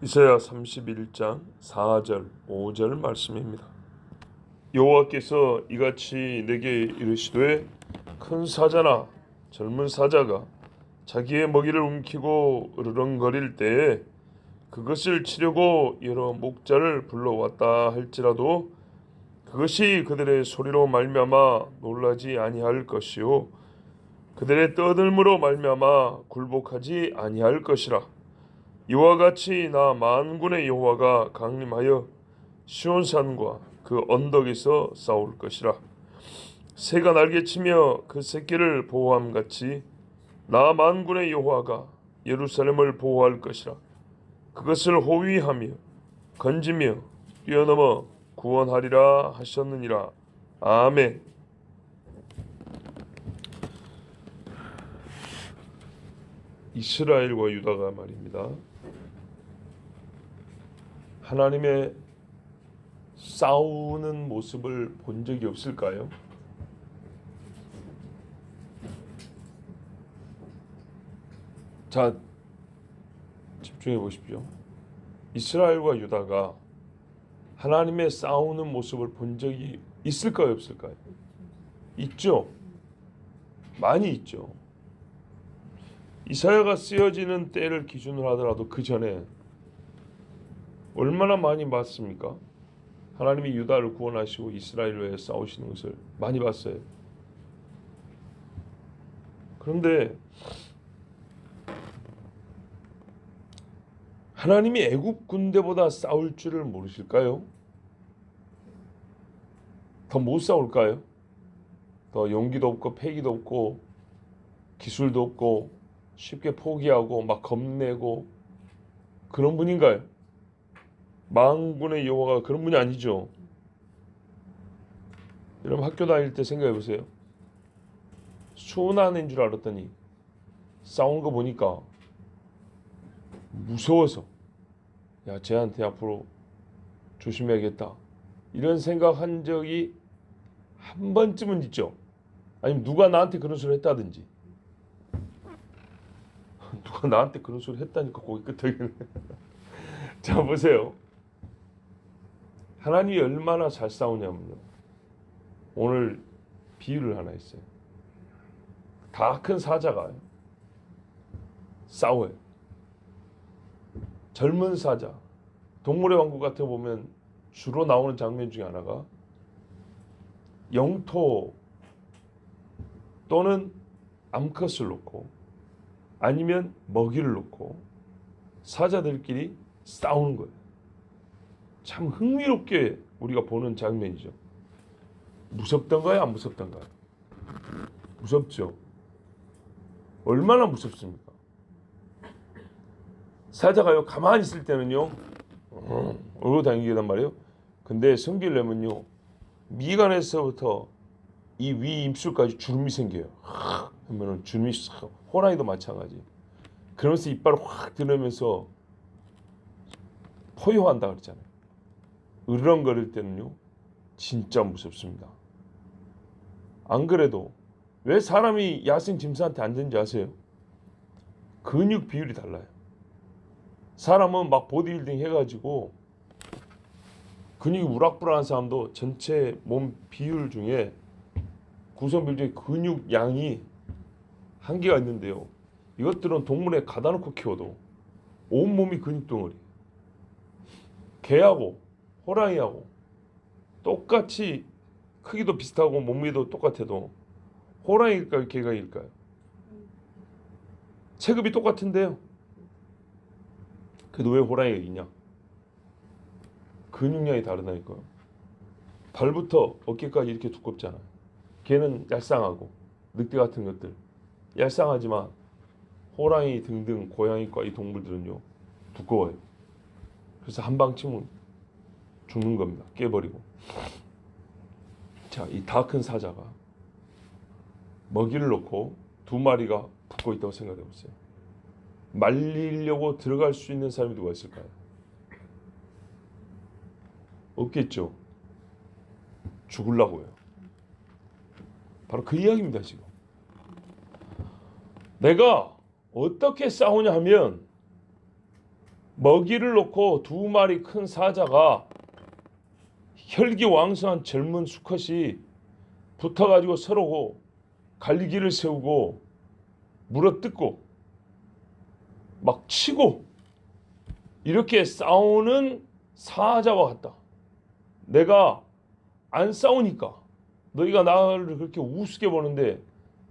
이사야 31장 4절 5절 말씀입니다. 여호와께서 이같이 내게 이르시되 큰 사자나 젊은 사자가 자기의 먹이를 움키고 으르렁거릴 때에 그것을 치려고 여러 목자를 불러왔다 할지라도 그것이 그들의 소리로 말미암아 놀라지 아니할 것이요 그들의 떠들므로 말미암아 굴복하지 아니할 것이라. 이와 같이 나 만군의 여호와가 강림하여 시온산과 그 언덕에서 싸울 것이라. 새가 날개치며 그 새끼를 보호함 같이 나 만군의 여호와가 예루살렘을 보호할 것이라. 그것을 호위하며 건지며 뛰어넘어 구원하리라 하셨느니라. 아멘. 이스라엘과 유다가 말입니다. 하나님의 싸우는 모습을 본 적이 없을까요? 자, 집중해 보십시오. 이스라엘과 유다가 하나님의 싸우는 모습을 본 적이 있을까요, 없을까요? 있죠. 많이 있죠. 이사야가 쓰여지는 때를 기준으로 하더라도 그 전에 얼마나 많이 봤습니까? 하나님이 유다를 구원하시고 이스라엘을 위해 싸우시는 것을 많이 봤어요. 그런데 하나님이 애굽 군대보다 싸울 줄을 모르실까요? 더 못 싸울까요? 더 용기도 없고 패기도 없고 기술도 없고 쉽게 포기하고 막 겁내고 그런 분인가요? 만군의 여호와가 그런 분이 아니죠. 여러분 학교 다닐 때 생각해 보세요. 순한 애인 줄 알았더니 싸운 거 보니까 무서워서 야 쟤한테 앞으로 조심해야겠다 이런 생각한 적이 한 번쯤은 있죠. 아니면 누가 나한테 그런 소리 했다든지. 누가 나한테 그런 소리 했다니까 거기 끄떡이네. 자 보세요. 하나님이 얼마나 잘 싸우냐면요. 오늘 비유를 하나 했어요. 다 큰 사자가 싸워요. 젊은 사자. 동물의 왕국 같은 거 보면 주로 나오는 장면 중에 하나가 영토 또는 암컷을 놓고 아니면 먹이를 놓고 사자들끼리 싸우는 거예요. 참 흥미롭게 우리가 보는 장면이죠. 무섭던가요? 안 무섭던가요? 무섭죠. 얼마나 무섭습니까? 사자가요 가만히 있을 때는요 얼굴 당기단 말이에요. 근데 성기려면요 미간에서부터 이 위 입술까지 주름이 생겨요. 하면은 주름이 싹, 호랑이도 마찬가지. 그러면서 이빨을 확 드러면서 포효한다 그랬잖아요. 으르렁거릴 때는요 진짜 무섭습니다. 안 그래도 왜 사람이 야생 짐승한테 안 되는지 아세요? 근육 비율이 달라요. 사람은 막 보디빌딩 해가지고 근육이 우락부락한 사람도 전체 몸 비율 중에 구성 비율 중에 근육 양이 한계가 있는데요. 이것들은 동물에 가다 놓고 키워도 온몸이 근육 덩어리. 개하고 호랑이하고 똑같이 크기도 비슷하고 몸무게도 똑같아도 호랑이일까요? 개가 일까요? 체급이 똑같은데요. 그래도 왜 호랑이가 있냐? 근육량이 다르다니까요. 발부터 어깨까지 이렇게 두껍잖아요. 개는 얄쌍하고 늑대 같은 것들 얄쌍하지만 호랑이 등등 고양이과 이 동물들은요 두꺼워요. 그래서 한 방 치면 죽는 겁니다. 깨버리고. 자, 이 다 큰 사자가 먹이를 놓고 두 마리가 붙고 있다고 생각해 보세요. 말리려고 들어갈 수 있는 사람이 누가 있을까요? 없겠죠. 죽으려고요. 바로 그 이야기입니다. 지금 내가 어떻게 싸우냐 하면 먹이를 놓고 두 마리 큰 사자가 혈기왕성한 젊은 수컷이 붙어가지고 서로 갈기를 세우고 물어뜯고 막 치고 이렇게 싸우는 사자와 같다. 내가 안 싸우니까 너희가 나를 그렇게 우습게 보는데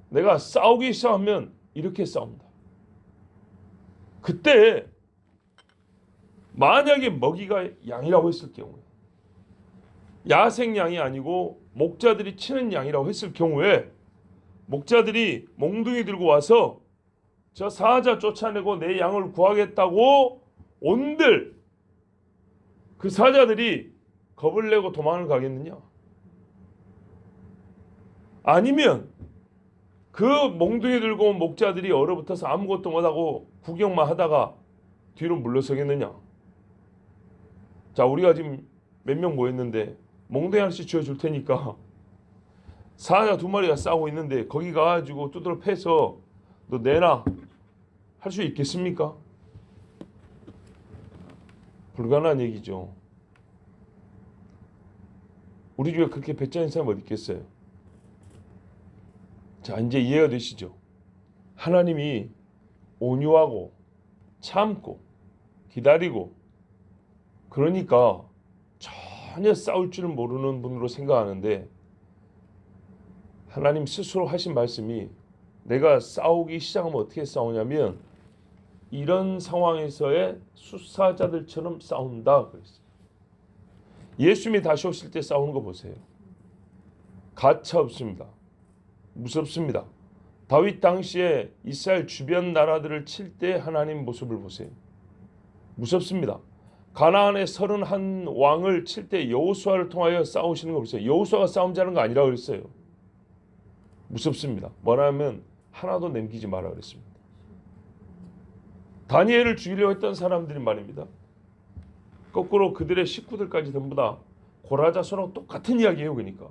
내가 싸우기 시작하면 이렇게 싸운다. 그때 만약에 먹이가 양이라고 했을 경우에, 야생 양이 아니고 목자들이 치는 양이라고 했을 경우에 목자들이 몽둥이 들고 와서 저 사자 쫓아내고 내 양을 구하겠다고 온들 그 사자들이 겁을 내고 도망을 가겠느냐? 아니면 그 몽둥이 들고 온 목자들이 얼어붙어서 아무것도 못하고 구경만 하다가 뒤로 물러서겠느냐? 자, 우리가 지금 몇 명 모였는데 몽둥이 하나씩 쥐어줄 테니까 사자 두 마리가 싸우고 있는데 거기 가가지고 두드러 패서 너 내놔 할 수 있겠습니까? 불가능한 얘기죠. 우리 중에 그렇게 배짱인 사람 어디 있겠어요? 자, 이제 이해가 되시죠? 하나님이 온유하고 참고 기다리고 그러니까 전혀 싸울 줄은 모르는 분으로 생각하는데 하나님 스스로 하신 말씀이 내가 싸우기 시작하면 어떻게 싸우냐면 이런 상황에서의 수사자들처럼 싸운다 그랬어요. 예수님이 다시 오실 때 싸우는 거 보세요. 가차 없습니다. 무섭습니다. 다윗 당시에 이스라엘 주변 나라들을 칠 때 하나님 모습을 보세요. 무섭습니다. 가나안의 31왕을 칠 때 여호수아를 통하여 싸우시는 거 보세요. 여호수아가 싸움 잘하는 거 아니라 그랬어요. 무섭습니다. 뭐라면 하나도 남기지 마라 그랬습니다. 다니엘을 죽이려고 했던 사람들이 말입니다. 거꾸로 그들의 식구들까지 전부 다 고라자손하고 똑같은 이야기예요. 그러니까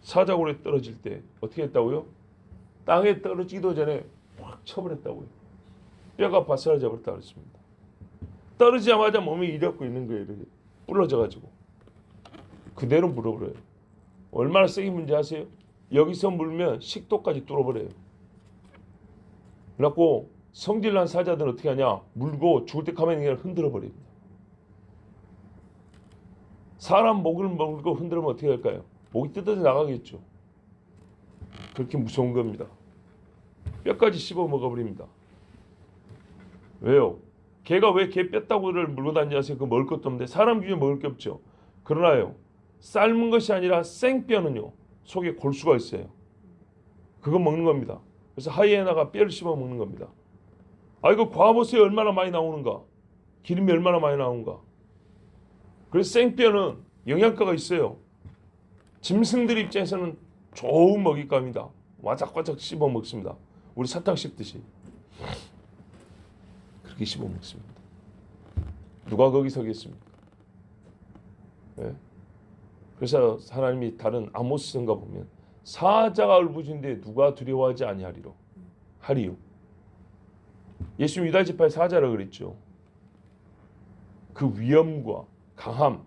사자굴에 떨어질 때 어떻게 했다고요? 땅에 떨어지기도 전에 확 쳐버렸다고요. 뼈가 바스라져 버렸다 그랬습니다. 떨어지자마자 몸이 이렇고 있는 거예요. 이렇게 부러져가지고 그대로 물어버려요. 얼마나 세게 문제 아세요? 여기서 물면 식도까지 뚫어버려요. 그래갖고 성질난 사자들은 어떻게 하냐? 물고 죽을 때 가만히 흔들어 버립니다. 사람 목을 물고 흔들면 어떻게 할까요? 목이 뜯어져 나가겠죠. 그렇게 무서운 겁니다. 뼈까지 씹어 먹어버립니다. 왜요? 개가 왜 개 뼈다구를 물고 다니지 아세요? 그거 먹을 것도 없는데 사람 중에 먹을 게 없죠. 그러나요, 삶은 것이 아니라 생뼈는요 속에 골수가 있어요. 그거 먹는 겁니다. 그래서 하이에나가 뼈를 씹어 먹는 겁니다. 아, 이거 과보세요. 얼마나 많이 나오는가? 기름이 얼마나 많이 나오는가? 그래서 생뼈는 영양가가 있어요. 짐승들 입장에서는 좋은 먹잇감입니다. 와작와작 씹어 먹습니다. 우리 사탕 씹듯이 그렇게 씹어 먹습니다. 누가 거기 서겠습니까? 네? 그래서 하나님이 다른 아모스서인가 보면 사자가 울부짖는데 누가 두려워하지 아니하리로 하리요. 예수님 유다 지파의 사자라 그랬죠. 그 위엄과 강함,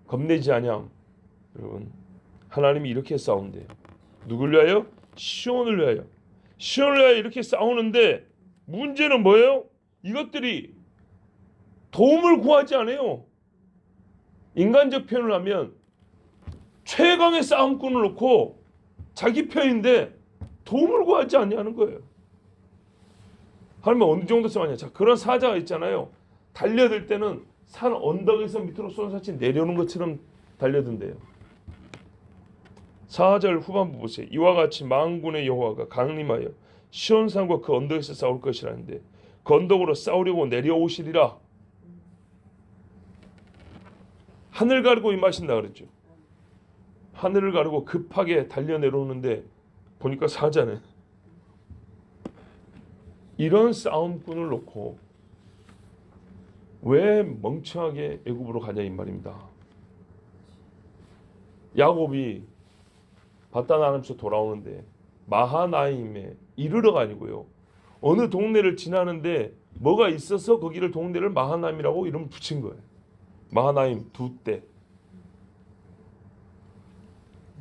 겁내지 아니함. 여러분, 하나님이 이렇게 싸운대요. 누굴 위하여? 시온을 위하여. 시온을 위하여 이렇게 싸우는데 문제는 뭐예요? 이것들이 도움을 구하지 않아요. 인간적 표현을 하면 최강의 싸움꾼을 놓고 자기 편인데 도움을 구하지 않냐는 거예요. 하나님은 어느 정도 싸우냐? 자, 그런 사자가 있잖아요. 달려들 때는 산 언덕에서 밑으로 쏜사치 내려오는 것처럼 달려든대요. 4절 후반부 보세요. 이와 같이 만군의 여호와가 강림하여 시온산과 그 언덕에서 싸울 것이라는데 그 언덕으로 싸우려고 내려오시리라. 하늘 가르고 임하신다 그랬죠. 하늘을 가르고 급하게 달려 내려오는데 보니까 사자네. 이런 싸움꾼을 놓고 왜 멍청하게 애굽으로 가냐 이 말입니다. 야곱이 바다나름에서 돌아오는데 마하나임에 이르러가 아니고요. 어느 동네를 지나는데 뭐가 있어서 거기를 동네를 마하나임이라고 이름을 붙인 거예요. 마하나임 두 때.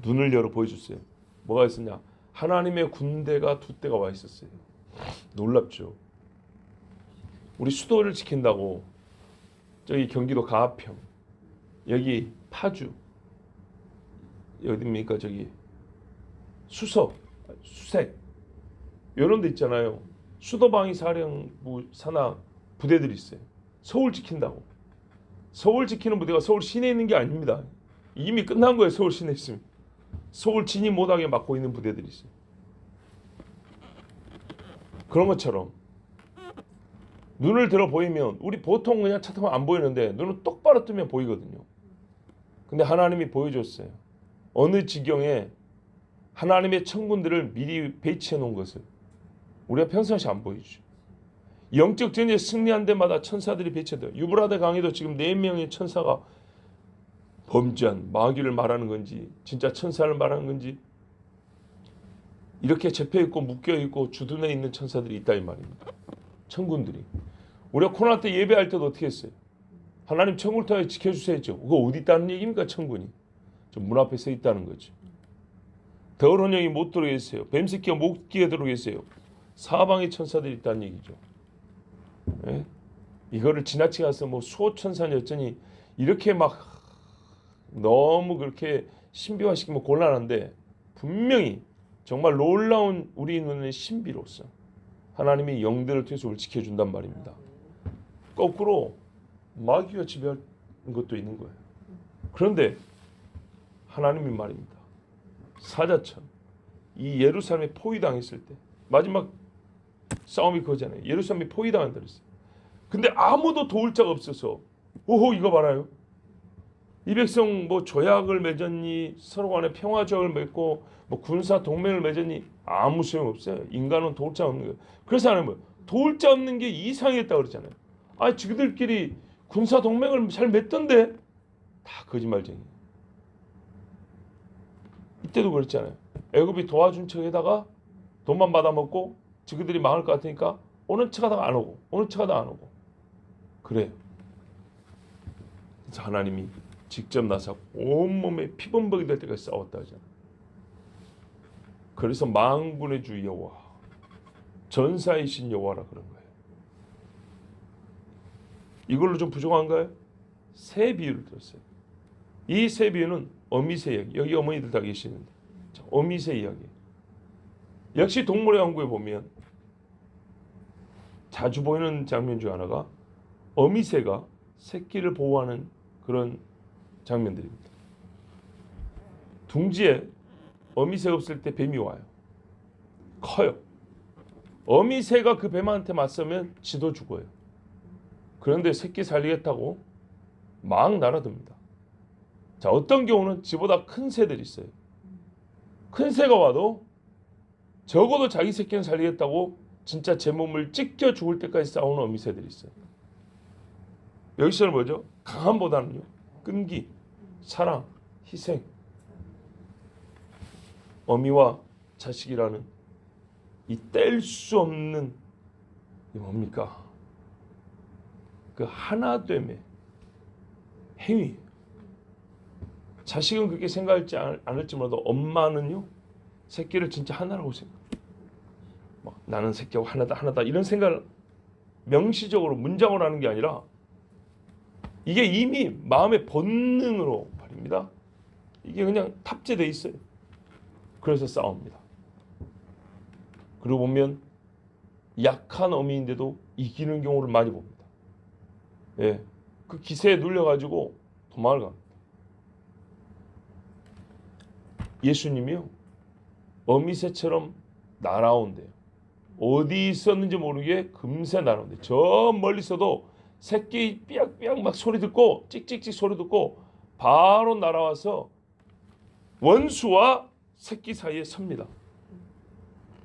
눈을 열어 보여줬어요. 뭐가 있었냐? 하나님의 군대가 두 때가 와 있었어요. 놀랍죠. 우리 수도를 지킨다고 저기 경기도 가평, 여기 파주, 어디입니까? 저기 수석, 수색 이런 데 있잖아요. 수도방위 사령부 산하 부대들이 있어요. 서울 지킨다고. 서울 지키는 부대가 서울 시내에 있는 게 아닙니다. 이미 끝난 거예요. 서울 시내에 있으면. 서울 진입 못하게 막고 있는 부대들이 있어요. 그런 것처럼 눈을 들어 보이면 우리 보통 그냥 차 타면 안 보이는데 눈을 똑바로 뜨면 보이거든요. 근데 하나님이 보여줬어요. 어느 지경에 하나님의 천군들을 미리 배치해 놓은 것을 우리가 평상시 안 보이죠. 영적 전쟁에 승리한 데마다 천사들이 배치돼요. 유브라데 강에도 지금 4명의 천사가 범죄한 마귀를 말하는 건지 진짜 천사를 말하는 건지 이렇게 접혀있고 묶여있고 주둔해 있는 천사들이 있다 이 말입니다. 천군들이. 우리가 코로나 때 예배할 때도 어떻게 했어요? 하나님 천군을 통해 지켜주세요 했죠. 그거 어디 있다는 얘기입니까? 천군이. 저 문 앞에 서 있다는 거죠. 더러운 영이 못 들어오게 했어요. 뱀새끼가 못 끼게 들어오게 했어요. 사방에 천사들이 있다는 얘기죠. 예? 이거를 지나치게 가서 뭐 수호천사니 어쩌니 이렇게 막 너무 그렇게 신비화시키면 곤란한데 분명히 정말 놀라운 우리 눈의 신비로서 하나님이 영들을 통해서 우리를 지켜준단 말입니다. 거꾸로 마귀가 지배하는 것도 있는 거예요. 그런데 하나님이 말입니다. 사자천 이 예루살렘에 포위당했을 때 마지막 싸움이 그거잖아요. 예루살렘이 포위당한다 그랬어요. 근데 아무도 도울 자가 없어서 오호 이거 봐라요. 이 백성 뭐 조약을 맺었니 서로 간에 평화조약을 맺고 뭐 군사 동맹을 맺었니 아무 소용 없어요. 인간은 도울 자 없는 거예요. 그래서 하나님은 뭐 도울 자 없는 게 이상했다고 그러잖아요. 아 지그들끼리 군사 동맹을 잘 맺던데 다 거짓말쟁이. 이때도 그랬잖아요. 애굽이 도와준 척에다가 돈만 받아먹고 지그들이 망할 것 같으니까 오는 척하다가 안 오고 오는 척하다가 안 오고 그래요. 그래서 하나님이 직접 나서 온몸에 피범벅이 될 때까지 싸웠다 하잖아요. 그래서 만군의 주 여호와 전사이신 여호와라 그런 거예요. 이걸로 좀 부족한가요? 새 비유를 들었어요. 이 새 비유는 어미새 이야기. 여기 어머니들 다 계시는데 어미새 이야기. 역시 동물의 왕국에 보면 자주 보이는 장면 중 하나가 어미새가 새끼를 보호하는 그런 장면들입니다. 둥지에 어미새가 없을 때 뱀이 와요. 커요. 어미새가 그 뱀한테 맞서면 지도 죽어요. 그런데 새끼 살리겠다고 막 날아듭니다. 자, 어떤 경우는 지보다 큰 새들이 있어요. 큰 새가 와도 적어도 자기 새끼는 살리겠다고 진짜 제 몸을 찢겨 죽을 때까지 싸우는 어미새들이 있어요. 여기서는 뭐죠? 강함보다는요. 끈기, 사랑, 희생. 어미와 자식이라는 이 뗄 수 없는 이 뭡니까? 그 하나됨의 행위. 자식은 그렇게 생각할지 않을지 몰라도 엄마는요. 새끼를 진짜 하나라고 생각. 나는 새끼하고 하나다 이런 생각을 명시적으로 문장으로 하는 게 아니라 이게 이미 마음의 본능으로 말입니다. 이게 그냥 탑재되어 있어요. 그래서 싸웁니다. 그리고 보면 약한 어미인데도 이기는 경우를 많이 봅니다. 예, 그 기세에 눌려가지고 도망을 갑니다. 예수님이요. 어미새처럼 날아온대요. 어디 있었는지 모르게 금세 날아온대요. 저 멀리서도 새끼 삐약삐약 막 소리 듣고 찍찍찍 소리 듣고 바로 날아와서 원수와 새끼 사이에 섭니다.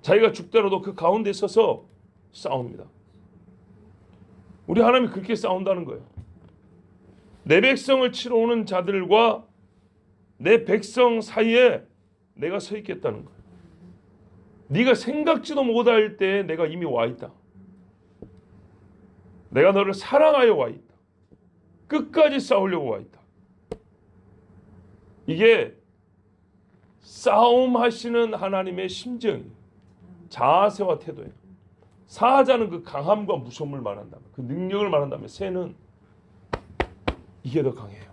자기가 죽더라도 그 가운데 서서 싸웁니다. 우리 하나님이 그렇게 싸운다는 거예요. 내 백성을 치러 오는 자들과 내 백성 사이에 내가 서 있겠다는 거예요. 네가 생각지도 못할 때 내가 이미 와 있다. 내가 너를 사랑하여 와 있다. 끝까지 싸우려고 와 있다. 이게 싸움하시는 하나님의 심정이에요. 자세와 태도예요. 사자는 그 강함과 무서움을 말한다면, 그 능력을 말한다면, 새는 이게 더 강해요.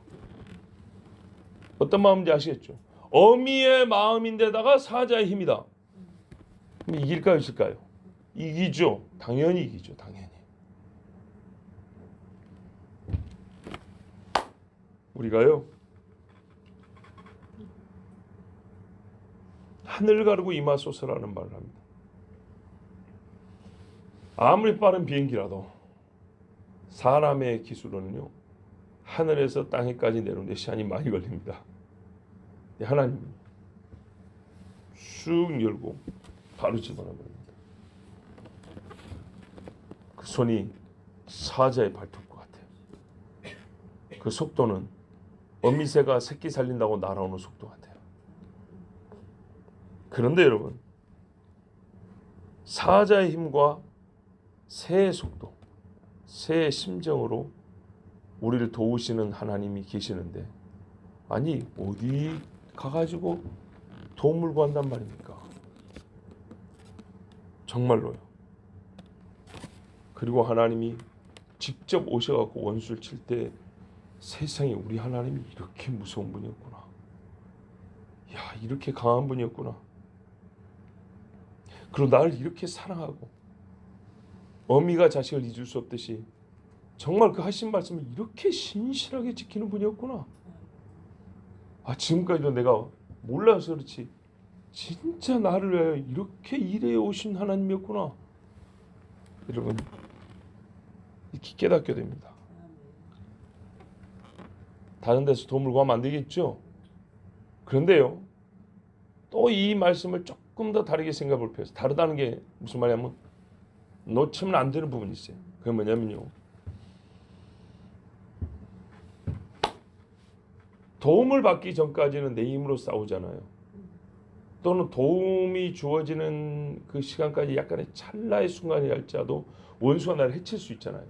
어떤 마음인지 아시겠죠? 어미의 마음인데다가 사자의 힘이다. 그럼 이길까요, 질까요? 이기죠. 당연히 이기죠. 당연히. 우리가요, 하늘 가르고 임하소서라는 말을 합니다. 아무리 빠른 비행기라도 사람의 기술로는요, 하늘에서 땅에까지 내려오는데 시간이 많이 걸립니다. 하나님은 쑥 열고 바로 집어넣습니다. 그 손이 사자의 발톱과 같아요. 그 속도는 어미새가 새끼 살린다고 날아오는 속도 같아요. 그런데 여러분, 사자의 힘과 새의 속도, 새의 심정으로 우리를 도우시는 하나님이 계시는데, 아니 어디 가가지고 도움을 구한단 말입니까? 정말로요. 그리고 하나님이 직접 오셔갖고 원수를 칠 때, 세상에 우리 하나님이 이렇게 무서운 분이었구나. 야, 이렇게 강한 분이었구나. 그리고 나를 이렇게 사랑하고 어미가 자식을 잊을 수 없듯이 정말 그 하신 말씀을 이렇게 신실하게 지키는 분이었구나. 아, 지금까지도 내가 몰라서 그렇지 진짜 나를 위하여 이렇게 일해 오신 하나님이었구나. 여러분, 이렇게 깨닫게 됩니다. 다른 데서 도움을 구하면 안 되겠죠? 그런데요, 또 이 말씀을 조금 더 다르게 생각해 볼 필요가 있어요. 다르다는 게 무슨 말이냐면, 놓치면 안 되는 부분이 있어요. 그게 뭐냐면요, 도움을 받기 전까지는 내 힘으로 싸우잖아요. 또는 도움이 주어지는 그 시간까지 약간의 찰나의 순간이 할지라도 원수가 나를 해칠 수 있잖아요.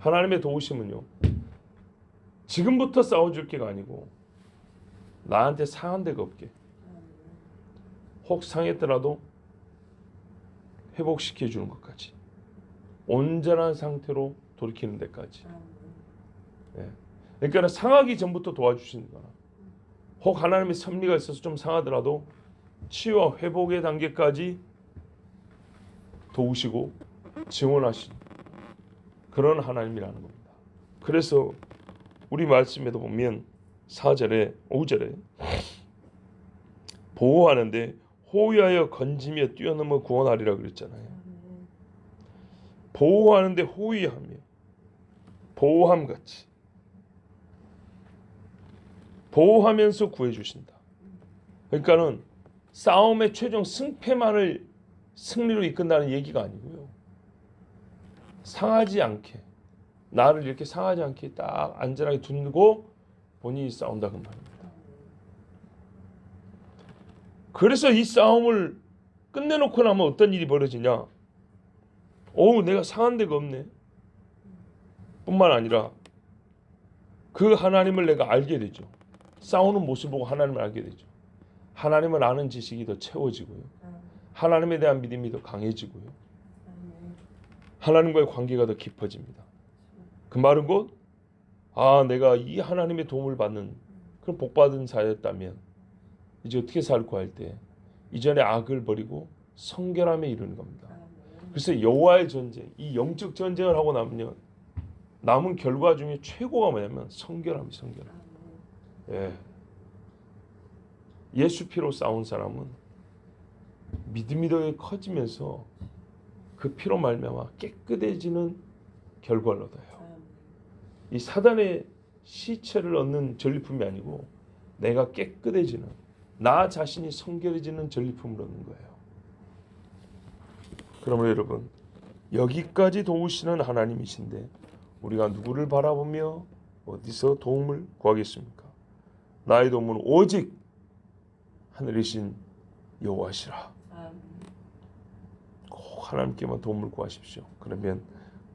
하나님의 도우심은요, 지금부터 싸워줄 게가 아니고 나한테 상한 데가 없게, 혹 상했더라도 회복시켜 주는 것까지, 온전한 상태로 돌이키는 데까지. 네. 그러니까 상하기 전부터 도와주시는 거나, 혹 하나님의 섭리가 있어서 좀 상하더라도 치유와 회복의 단계까지 도우시고 지원하시는 그런 하나님이라는 겁니다. 그래서 우리 말씀에도 보면 4절에 5절에 보호하는데 호위하여 건지며 뛰어넘어 구원하리라 그랬잖아요. 보호하는데 호위하며, 보호함같이 보호하면서 구해주신다. 그러니까는 싸움의 최종 승패만을 승리로 이끈다는 얘기가 아니고요, 상하지 않게, 나를 이렇게 상하지 않게 딱 안전하게 두고 본인이 싸운다 그 말입니다. 그래서 이 싸움을 끝내놓고 나면 어떤 일이 벌어지냐? 내가 상한 데가 없네. 뿐만 아니라 그 하나님을 내가 알게 되죠. 싸우는 모습 보고 하나님을 알게 되죠. 하나님을 아는 지식이 더 채워지고요, 하나님에 대한 믿음이 더 강해지고요, 하나님과의 관계가 더 깊어집니다. 그 말은 곧, 내가 이 하나님의 도움을 받는 그런 복받은 자였다면 이제 어떻게 살고 할 때 이전의 악을 버리고 성결함에 이르는 겁니다. 그래서 여호와의 전쟁, 이 영적 전쟁을 하고 나면요, 남은 결과 중에 최고가 뭐냐면 성결함이 성결함. 예. 예수 피로 싸운 사람은 믿음이 더 커지면서 그 피로 말미암아 깨끗해지는 결과를 얻어요. 이 사단의 시체를 얻는 전리품이 아니고 내가 깨끗해지는, 나 자신이 성결해지는 전리품을 얻는 거예요. 그러면 여러분, 여기까지 도우시는 하나님이신데 우리가 누구를 바라보며 어디서 도움을 구하겠습니까? 나의 도움은 오직 하늘이신 여호와시라. 꼭 하나님께만 도움을 구하십시오. 그러면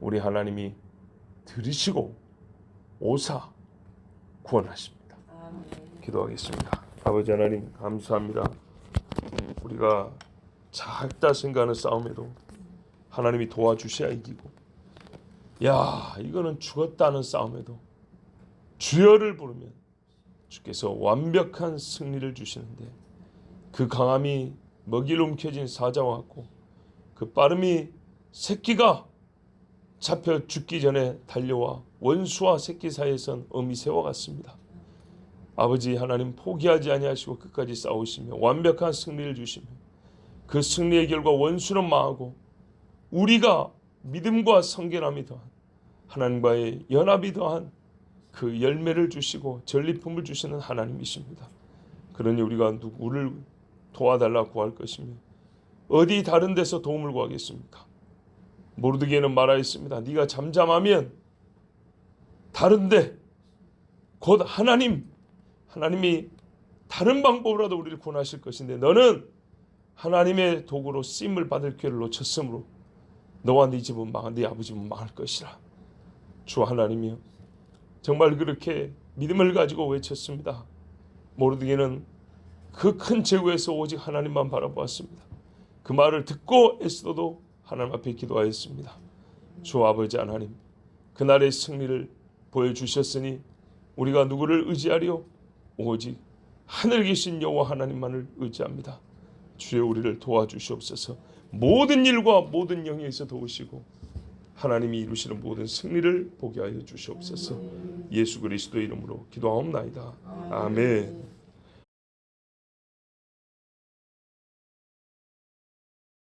우리 하나님이 들으시고 오사 구원하십니다. 기도하겠습니다. 아버지 하나님 감사합니다. 우리가 작다 생각하는 싸움에도 하나님이 도와주셔야 이기고, 야 이거는 죽었다는 싸움에도 주여를 부르면 주께서 완벽한 승리를 주시는데, 그 강함이 먹이를 움켜쥔 사자와 같고 그 빠름이 새끼가 잡혀 죽기 전에 달려와 원수와 새끼 사이에선 어미새와 같습니다. 아버지 하나님 포기하지 아니하시고 끝까지 싸우시며 완벽한 승리를 주시며, 그 승리의 결과 원수는 망하고 우리가 믿음과 성결함이 더한 하나님과의 연합이 더한 그 열매를 주시고 전리품을 주시는 하나님이십니다. 그러니 우리가 누구를 도와달라고 구할 것이며 어디 다른 데서 도움을 구하겠습니까? 모르드게는 말하였습니다. 네가 잠잠하면 다른데 곧 하나님이 다른 방법으로라도 우리를 구원하실 것인데, 너는 하나님의 도구로 쓰임을 받을 기회를 놓쳤으므로 너와 네 집은 네 아버지 집은 망할 것이라. 주 하나님이여, 정말 그렇게 믿음을 가지고 외쳤습니다. 모르드게는 그 큰 제국에서 오직 하나님만 바라보았습니다. 그 말을 듣고 에스더도 하나님 앞에 기도하였습니다. 주 아버지 하나님, 그날의 승리를 보여주셨으니 우리가 누구를 의지하리요? 오직 하늘에 계신 여호와 하나님만을 의지합니다. 주여 우리를 도와주시옵소서. 모든 일과 모든 영역에서 도우시고 하나님이 이루시는 모든 승리를 보게 하여 주시옵소서. 예수 그리스도의 이름으로 기도하옵나이다. 아멘.